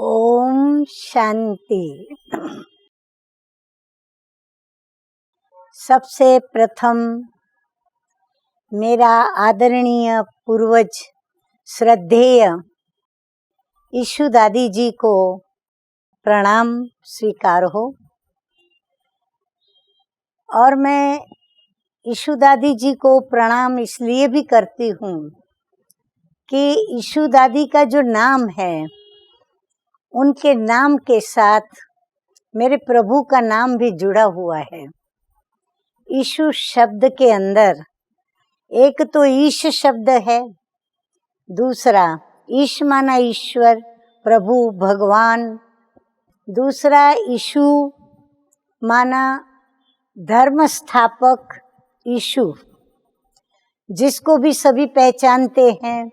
ओम शांति। सबसे प्रथम मेरा आदरणीय पूर्वज श्रद्धेय ईशु दादी जी को प्रणाम स्वीकार हो। और मैं ईशु दादी जी को प्रणाम इसलिए भी करती हूँ कि ईशु दादी का जो नाम है, उनके नाम के साथ मेरे प्रभु का नाम भी जुड़ा हुआ है। ईशु शब्द के अंदर एक तो ईश शब्द है, दूसरा ईश माना ईश्वर, प्रभु, भगवान, दूसरा ईशु माना धर्म स्थापक ईशु, जिसको भी सभी पहचानते हैं।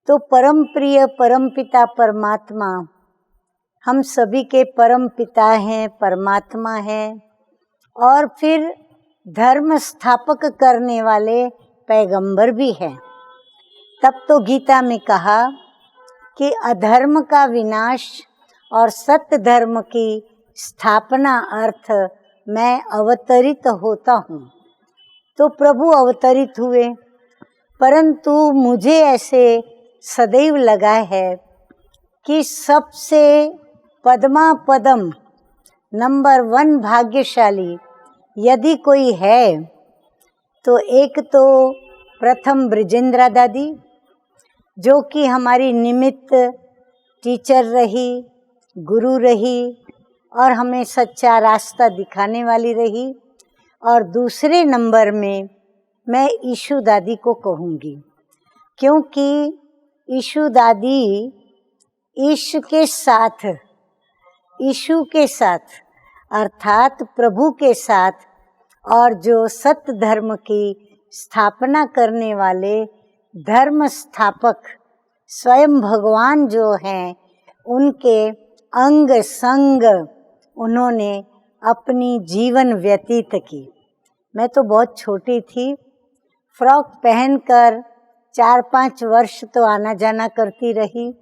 तो परम प्रिय परमपिता परमात्मा हम सभी के परम पिता हैं, परमात्मा हैं, और फिर धर्म स्थापक करने वाले पैगंबर भी हैं। तब तो गीता में कहा कि अधर्म का विनाश और सत्य धर्म की स्थापना अर्थ मैं अवतरित होता हूँ। तो प्रभु अवतरित हुए, परंतु मुझे ऐसे सदैव लगा है कि सबसे पद्मा पदम नंबर 1 भाग्यशाली यदि कोई है तो एक तो प्रथम ब्रिजेंद्रा दादी, जो कि हमारी निमित्त टीचर रही, गुरु रही और हमें सच्चा रास्ता दिखाने वाली रही। और दूसरे नंबर में मैं ईशु दादी को कहूँगी, क्योंकि ईशु दादी ईश के साथ, ईशु के साथ अर्थात प्रभु के साथ, और जो सत्य धर्म की स्थापना करने वाले धर्म स्थापक स्वयं भगवान जो हैं, उनके अंग संग उन्होंने अपनी जीवन व्यतीत की। मैं तो बहुत छोटी थी, फ्रॉक पहनकर 4-5 वर्ष तो आना जाना करती रही।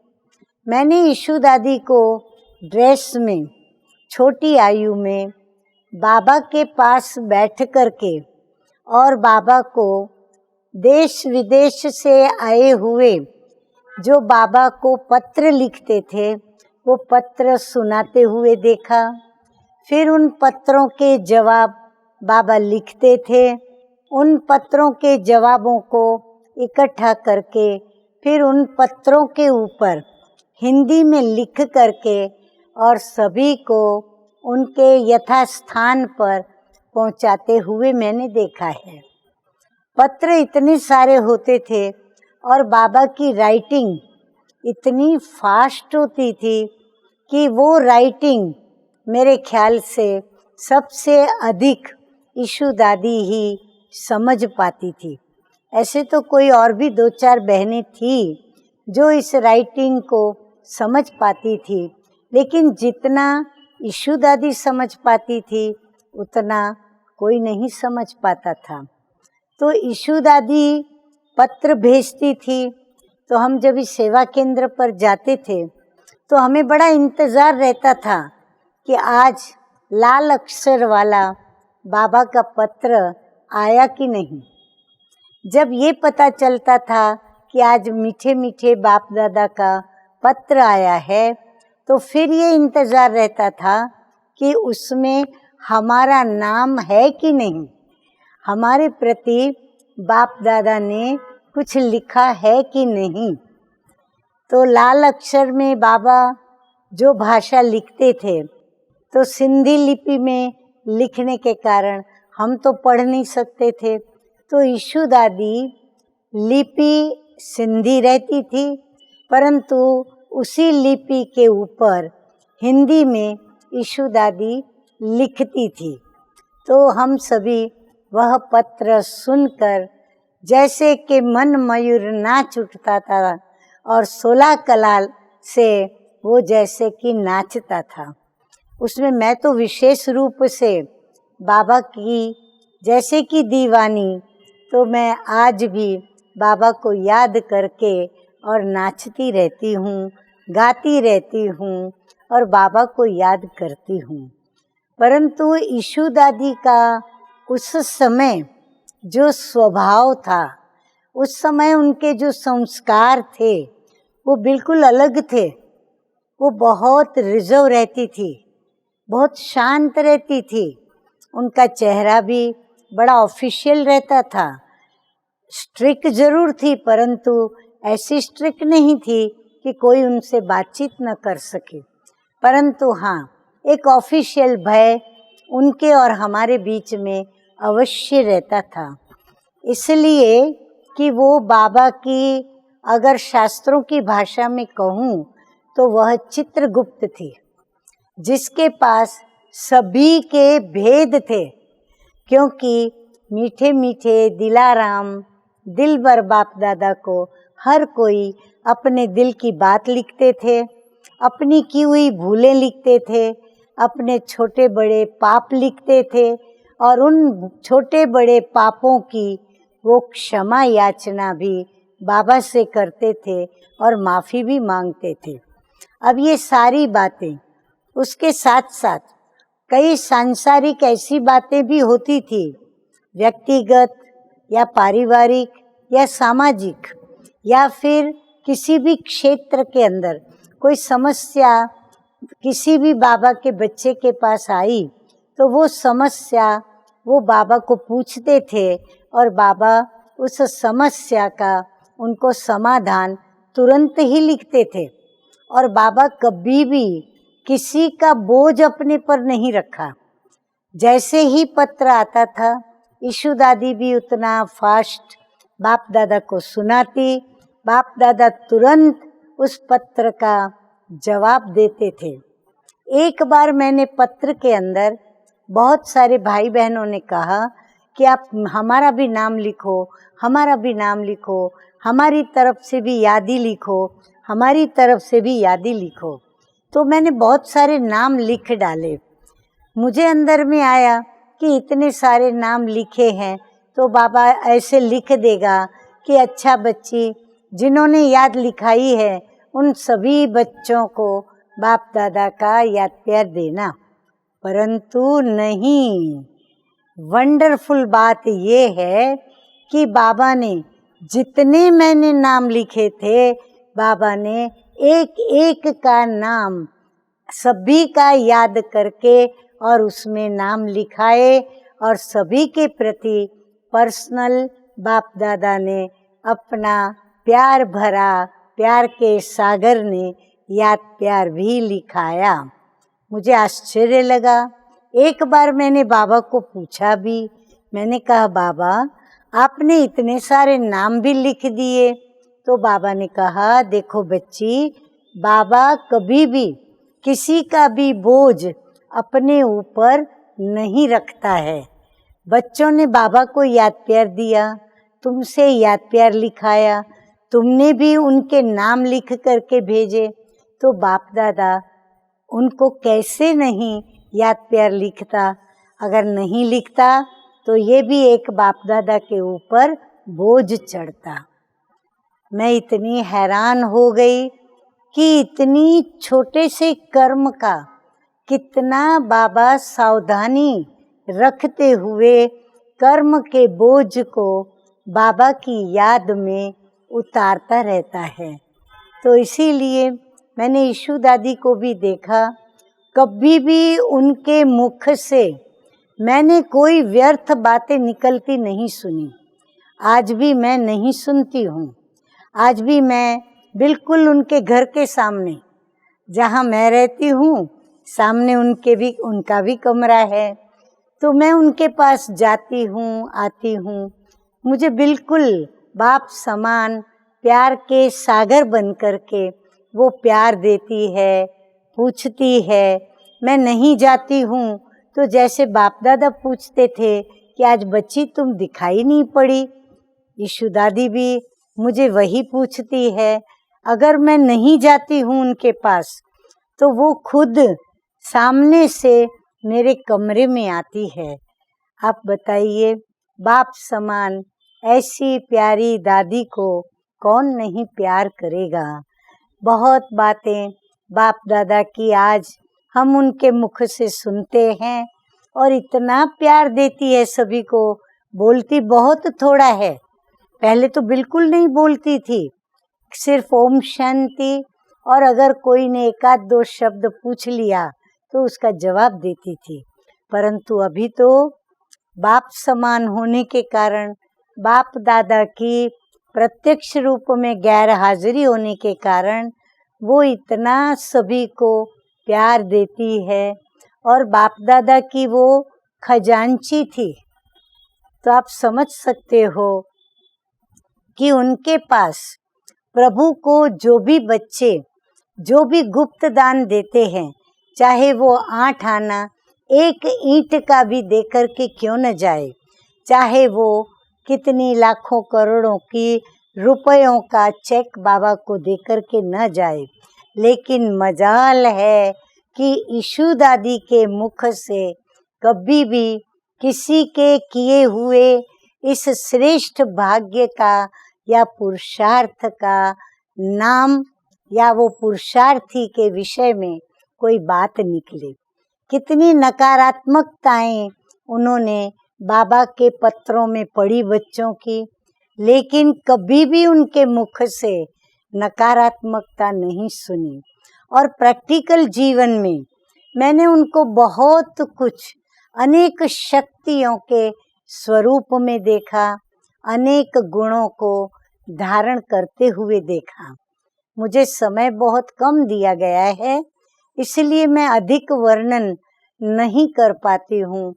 मैंने ईशु दादी को ड्रेस में छोटी आयु में बाबा के पास बैठ करके और बाबा को देश विदेश से आए हुए जो बाबा को पत्र लिखते थे, वो पत्र सुनाते हुए देखा। फिर उन पत्रों के जवाब बाबा लिखते थे। उन पत्रों के जवाबों को इकट्ठा करके फिर उन पत्रों के ऊपर हिंदी में लिख करके और सभी को उनके यथास्थान पर पहुंचाते हुए मैंने देखा है। पत्र इतने सारे होते थे और बाबा की राइटिंग इतनी फास्ट होती थी कि वो राइटिंग मेरे ख्याल से सबसे अधिक ईशु दादी ही समझ पाती थी। ऐसे तो कोई और भी 2-4 बहनें थी जो इस राइटिंग को समझ पाती थी, लेकिन जितना ईशु दादी समझ पाती थी उतना कोई नहीं समझ पाता था। तो ईशु दादी पत्र भेजती थी, तो हम जब इस सेवा केंद्र पर जाते थे तो हमें बड़ा इंतज़ार रहता था कि आज लाल अक्षर वाला बाबा का पत्र आया कि नहीं। जब ये पता चलता था कि आज मीठे मीठे बाप दादा का पत्र आया है, तो फिर ये इंतज़ार रहता था कि उसमें हमारा नाम है कि नहीं, हमारे प्रति बाप दादा ने कुछ लिखा है कि नहीं। तो लाल अक्षर में बाबा जो भाषा लिखते थे, तो सिंधी लिपि में लिखने के कारण हम तो पढ़ नहीं सकते थे। तो ईशु दादी लिपि सिंधी रहती थी, परंतु उसी लिपि के ऊपर हिंदी में ईशु दादी लिखती थी। तो हम सभी वह पत्र सुनकर जैसे कि मन मयूर नाच उठता था और 16 कला से वो जैसे कि नाचता था। उसमें मैं तो विशेष रूप से बाबा की जैसे कि दीवानी, तो मैं आज भी बाबा को याद करके और नाचती रहती हूँ, गाती रहती हूँ और बाबा को याद करती हूँ। परंतु ईशु दादी का उस समय जो स्वभाव था, उस समय उनके जो संस्कार थे वो बिल्कुल अलग थे। वो बहुत रिजर्व रहती थी, बहुत शांत रहती थी। उनका चेहरा भी बड़ा ऑफिशियल रहता था। स्ट्रिक्ट जरूर थी, परंतु ऐसी स्ट्रिक्ट नहीं थी कि कोई उनसे बातचीत न कर सके। परंतु हाँ, एक ऑफिशियल भय उनके और हमारे बीच में अवश्य रहता था। इसलिए कि वो बाबा की, अगर शास्त्रों की भाषा में कहूँ तो वह चित्रगुप्त थी, जिसके पास सभी के भेद थे। क्योंकि मीठे मीठे दिलाराम दिलबर बाप दादा को हर कोई अपने दिल की बात लिखते थे, अपनी की हुई भूलें लिखते थे, अपने छोटे बड़े पाप लिखते थे और उन छोटे बड़े पापों की वो क्षमा याचना भी बाबा से करते थे और माफ़ी भी मांगते थे। अब ये सारी बातें, उसके साथ साथ कई सांसारिक ऐसी बातें भी होती थी, व्यक्तिगत या पारिवारिक या सामाजिक, या फिर किसी भी क्षेत्र के अंदर कोई समस्या किसी भी बाबा के बच्चे के पास आई तो वो समस्या वो बाबा को पूछते थे और बाबा उस समस्या का उनको समाधान तुरंत ही लिखते थे। और बाबा कभी भी किसी का बोझ अपने पर नहीं रखा। जैसे ही पत्र आता था, ईशु दादी भी उतना फास्ट बाप दादा को सुनाती, बाप दादा तुरंत उस पत्र का जवाब देते थे। एक बार मैंने पत्र के अंदर, बहुत सारे भाई बहनों ने कहा कि आप हमारा भी नाम लिखो, हमारा भी नाम लिखो, हमारी तरफ से भी यादी लिखो, हमारी तरफ से भी यादी लिखो। तो मैंने बहुत सारे नाम लिख डाले। मुझे अंदर में आया कि इतने सारे नाम लिखे हैं तो बाबा ऐसे लिख देगा कि अच्छा बच्ची, जिन्होंने याद लिखाई है उन सभी बच्चों को बाप दादा का याद प्यार देना। परंतु नहीं, वंडरफुल बात ये है कि बाबा ने जितने मैंने नाम लिखे थे, बाबा ने एक एक का नाम सभी का याद करके और उसमें नाम लिखाए और सभी के प्रति पर्सनल बाप दादा ने अपना प्यार भरा, प्यार के सागर ने याद प्यार भी लिखाया। मुझे आश्चर्य लगा। एक बार मैंने बाबा को पूछा भी, मैंने कहा बाबा आपने इतने सारे नाम भी लिख दिए? तो बाबा ने कहा देखो बच्ची, बाबा कभी भी किसी का भी बोझ अपने ऊपर नहीं रखता है। बच्चों ने बाबा को याद प्यार दिया, तुमसे याद प्यार लिखाया, तुमने भी उनके नाम लिख करके भेजे, तो बाप दादा उनको कैसे नहीं याद प्यार लिखता। अगर नहीं लिखता तो ये भी एक बाप दादा के ऊपर बोझ चढ़ता। मैं इतनी हैरान हो गई कि इतनी छोटे से कर्म का कितना बाबा सावधानी रखते हुए कर्म के बोझ को बाबा की याद में उतारता रहता है। तो इसीलिए मैंने ईशु दादी को भी देखा, कभी भी उनके मुख से मैंने कोई व्यर्थ बातें निकलती नहीं सुनी। आज भी मैं नहीं सुनती हूँ। आज भी मैं बिल्कुल उनके घर के सामने, जहाँ मैं रहती हूँ, सामने उनका भी कमरा है, तो मैं उनके पास जाती हूँ, आती हूँ। मुझे बिल्कुल बाप समान प्यार के सागर बन कर के वो प्यार देती है, पूछती है। मैं नहीं जाती हूँ तो जैसे बाप दादा पूछते थे कि आज बच्ची तुम दिखाई नहीं पड़ी, ईशु दादी भी मुझे वही पूछती है। अगर मैं नहीं जाती हूँ उनके पास तो वो खुद सामने से मेरे कमरे में आती है। आप बताइए, बाप समान ऐसी प्यारी दादी को कौन नहीं प्यार करेगा। बहुत बातें बाप दादा की आज हम उनके मुख से सुनते हैं और इतना प्यार देती है सभी को। बोलती बहुत थोड़ा है, पहले तो बिल्कुल नहीं बोलती थी, सिर्फ ओम शांति, और अगर कोई ने एक आध दो शब्द पूछ लिया तो उसका जवाब देती थी। परंतु अभी तो बाप समान होने के कारण, बाप दादा की प्रत्यक्ष रूप में गैर हाजिरी होने के कारण वो इतना सभी को प्यार देती है। और बाप दादा की वो खजांची थी, तो आप समझ सकते हो कि उनके पास प्रभु को जो भी बच्चे जो भी गुप्त दान देते हैं, चाहे वो 8 आना 1 ईंट का भी देकर के क्यों न जाए, चाहे वो कितनी लाखों करोड़ों की रुपयों का चेक बाबा को देकर के न जाए, लेकिन मजाल है कि ईशु दादी के मुख से कभी भी किसी के किए हुए इस श्रेष्ठ भाग्य का या पुरुषार्थ का नाम या वो पुरुषार्थी के विषय में कोई बात निकले। कितनी नकारात्मकताएं उन्होंने बाबा के पत्रों में पढ़ी बच्चों की, लेकिन कभी भी उनके मुख से नकारात्मकता नहीं सुनी। और प्रैक्टिकल जीवन में मैंने उनको बहुत कुछ अनेक शक्तियों के स्वरूप में देखा, अनेक गुणों को धारण करते हुए देखा। मुझे समय बहुत कम दिया गया है, इसलिए मैं अधिक वर्णन नहीं कर पाती हूँ,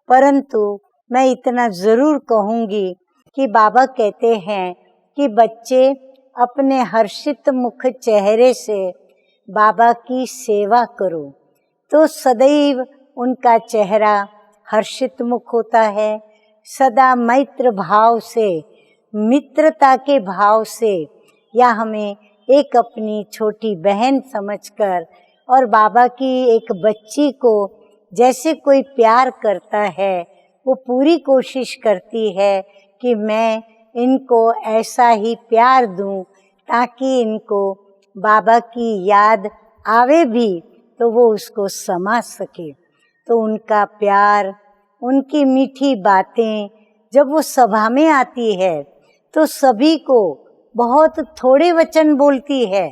परंतु मैं इतना ज़रूर कहूँगी कि बाबा कहते हैं कि बच्चे अपने हर्षित मुख चेहरे से बाबा की सेवा करो, तो सदैव उनका चेहरा हर्षित मुख होता है। सदा मैत्र भाव से, मित्रता के भाव से, या हमें एक अपनी छोटी बहन समझकर और बाबा की एक बच्ची को जैसे कोई प्यार करता है, वो पूरी कोशिश करती है कि मैं इनको ऐसा ही प्यार दूं ताकि इनको बाबा की याद आवे भी तो वो उसको समा सके। तो उनका प्यार, उनकी मीठी बातें जब वो सभा में आती है तो सभी को बहुत थोड़े वचन बोलती है,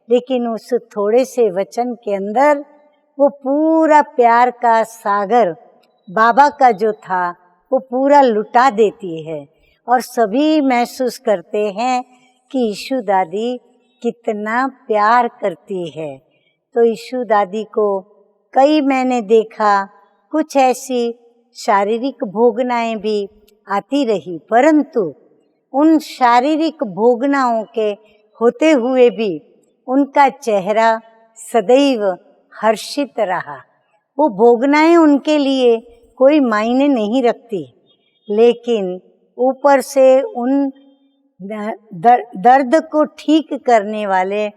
लेकिन उस थोड़े से वचन के अंदर वो पूरा प्यार का सागर बाबा का जो था वो पूरा लुटा देती है। और सभी महसूस करते हैं कि ईशु दादी कितना प्यार करती है। तो ईशु दादी को कई मैंने देखा, कुछ ऐसी शारीरिक भोगनाएं भी आती रही, परंतु उन शारीरिक भोगनाओं के होते हुए भी उनका चेहरा सदैव हर्षित रहा। वो भोगनाएं उनके लिए कोई मायने नहीं रखती, लेकिन ऊपर से उन दर्द को ठीक करने वाले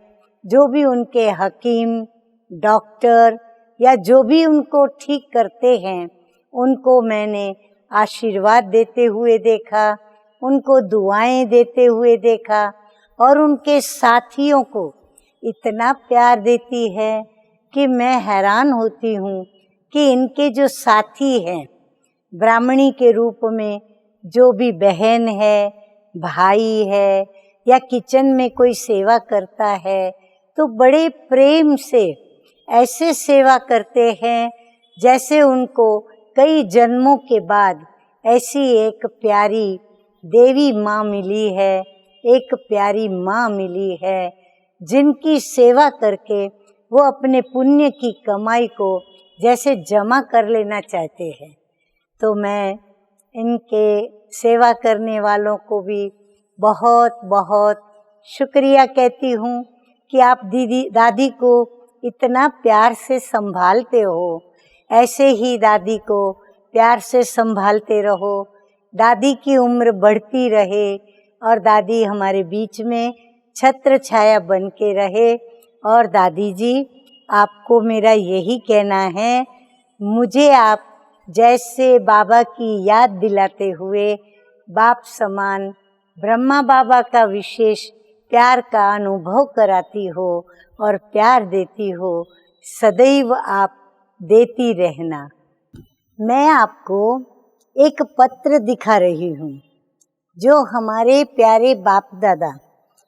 जो भी उनके हकीम, डॉक्टर या जो भी उनको ठीक करते हैं, उनको मैंने आशीर्वाद देते हुए देखा, उनको दुआएं देते हुए देखा, और उनके साथियों को इतना प्यार देती है कि मैं हैरान होती हूँ कि इनके जो साथी हैं, ब्राह्मणी के रूप में जो भी बहन है, भाई है, या किचन में कोई सेवा करता है, तो बड़े प्रेम से ऐसे सेवा करते हैं जैसे उनको कई जन्मों के बाद ऐसी एक प्यारी देवी माँ मिली है, एक प्यारी माँ मिली है, जिनकी सेवा करके वो अपने पुण्य की कमाई को जैसे जमा कर लेना चाहते हैं। तो मैं इनके सेवा करने वालों को भी बहुत बहुत शुक्रिया कहती हूँ कि आप दादी को इतना प्यार से संभालते हो। ऐसे ही दादी को प्यार से संभालते रहो, दादी की उम्र बढ़ती रहे और दादी हमारे बीच में छत्र छाया बन के रहे। और दादी जी, आपको मेरा यही कहना है, मुझे आप जैसे बाबा की याद दिलाते हुए बाप समान ब्रह्मा बाबा का विशेष प्यार का अनुभव कराती हो और प्यार देती हो, सदैव आप देती रहना। मैं आपको एक पत्र दिखा रही हूँ जो हमारे प्यारे बाप दादा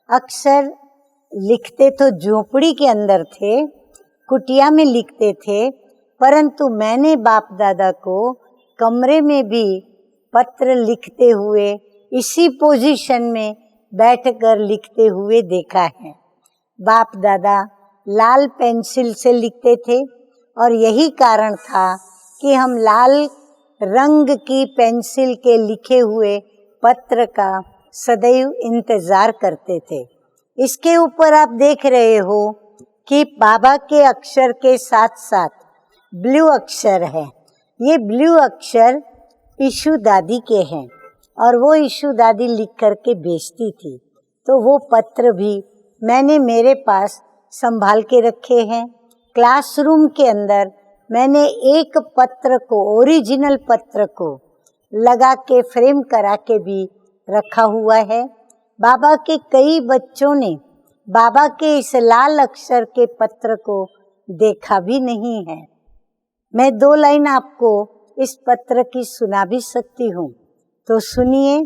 अक्सर लिखते तो झोपड़ी के अंदर थे, कुटिया में लिखते थे, परंतु मैंने बाप दादा को कमरे में भी पत्र लिखते हुए इसी पोजीशन में बैठकर लिखते हुए देखा है। बाप दादा लाल पेंसिल से लिखते थे और यही कारण था कि हम लाल रंग की पेंसिल के लिखे हुए पत्र का सदैव इंतजार करते थे। इसके ऊपर आप देख रहे हो कि बाबा के अक्षर के साथ साथ ब्लू अक्षर है। ये ब्लू अक्षर ईशु दादी के हैं और वो ईशु दादी लिख करके भेजती थी, तो वो पत्र भी मैंने मेरे पास संभाल के रखे हैं। क्लासरूम के अंदर मैंने एक पत्र को, ओरिजिनल पत्र को लगा के फ्रेम करा के भी रखा हुआ है। बाबा के कई बच्चों ने बाबा के इस लाल अक्षर के पत्र को देखा भी नहीं है। मैं 2 लाइन आपको इस पत्र की सुना भी सकती हूँ, तो सुनिए।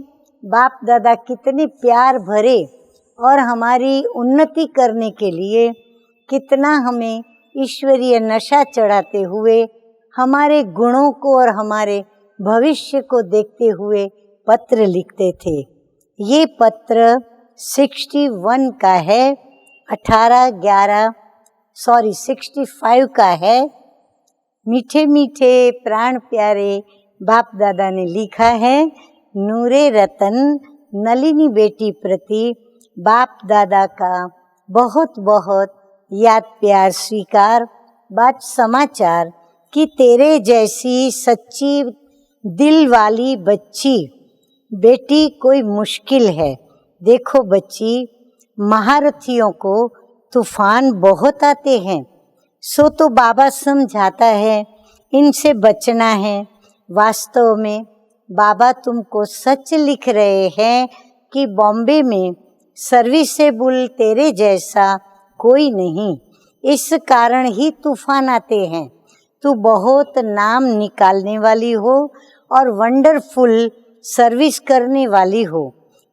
बाप दादा कितने प्यार भरे और हमारी उन्नति करने के लिए कितना हमें ईश्वरीय नशा चढ़ाते हुए, हमारे गुणों को और हमारे भविष्य को देखते हुए पत्र लिखते थे। ये पत्र 61 का है, 65 का है। मीठे मीठे प्राण प्यारे बाप दादा ने लिखा है, नूरे रतन नलिनी बेटी प्रति बाप दादा का बहुत बहुत याद प्यार स्वीकार। बात समाचार कि तेरे जैसी सच्ची दिल वाली बच्ची बेटी कोई मुश्किल है। देखो बच्ची, महारथियों को तूफान बहुत आते हैं, सो तो बाबा समझाता है इनसे बचना है। वास्तव में बाबा तुमको सच लिख रहे हैं कि बॉम्बे में सर्विसेबल तेरे जैसा कोई नहीं, इस कारण ही तूफान आते हैं। तू बहुत नाम निकालने वाली हो और वंडरफुल सर्विस करने वाली हो।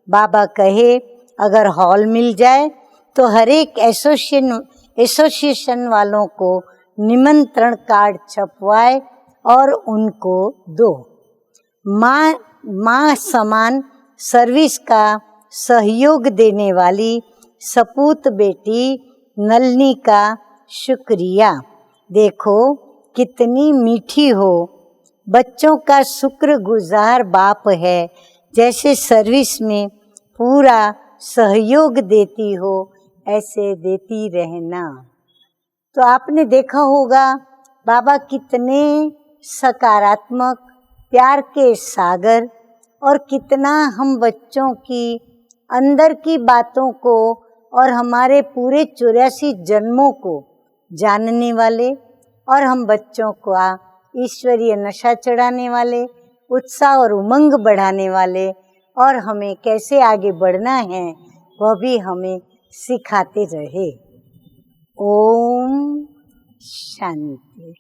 बाबा कहे अगर हॉल मिल जाए तो हर एक एसोसिएशन वालों को निमंत्रण कार्ड छपवाए और उनको दो। माँ समान सर्विस का सहयोग देने वाली सपूत बेटी नलनी का शुक्रिया। देखो कितनी मीठी हो, बच्चों का शुक्रगुजार बाप है, जैसे सर्विस में पूरा सहयोग देती हो ऐसे देती रहना। तो आपने देखा होगा बाबा कितने सकारात्मक, प्यार के सागर, और कितना हम बच्चों की अंदर की बातों को और हमारे पूरे 84 जन्मों को जानने वाले, और हम बच्चों को ईश्वरीय नशा चढ़ाने वाले, उत्साह और उमंग बढ़ाने वाले, और हमें कैसे आगे बढ़ना है वह भी हमें सिखाते रहे। ओम शांति।